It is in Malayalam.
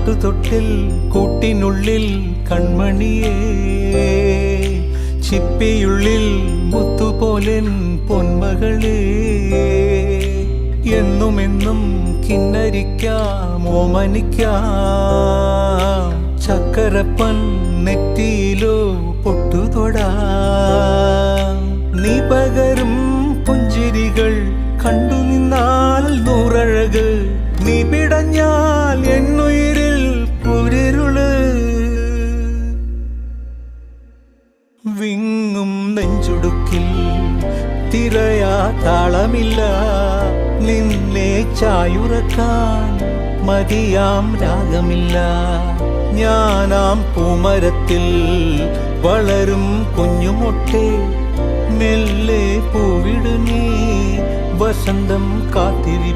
പാട്ടുതൊട്ടിൽ കൂട്ടിനുള്ളിൽ കൺമണിയേ, ചിപ്പിയുള്ളിൽ മുത്തുപോലെൻ പൊന്മകളേ. എന്നുമെന്നും കിന്നരിക്കാം ഓമനിക്കാം, ചക്കരപ്പൻ നെറ്റിയിലോ പൊട്ടുതൊടാം. നീ പകരും പുഞ്ചിരികൾ കണ്ടു നിന്നാൽ നൂറഴക്, നീ പിടഞ്ഞാൽ എന്നുയിരിൽ കുരിരുള്. വിങ്ങും നെഞ്ചുടുക്കിൽ തിരയാ താളമില്ല, നിന്നെ ചായുറക്കാൻ മതിയാം രാഗമില്ല. ഞാനാം പൂമരത്തിൽ വളരും കുഞ്ഞുമൊട്ടെ, മെല്ലെ പൂവിടു നീ വസന്തം കാത്തിരി.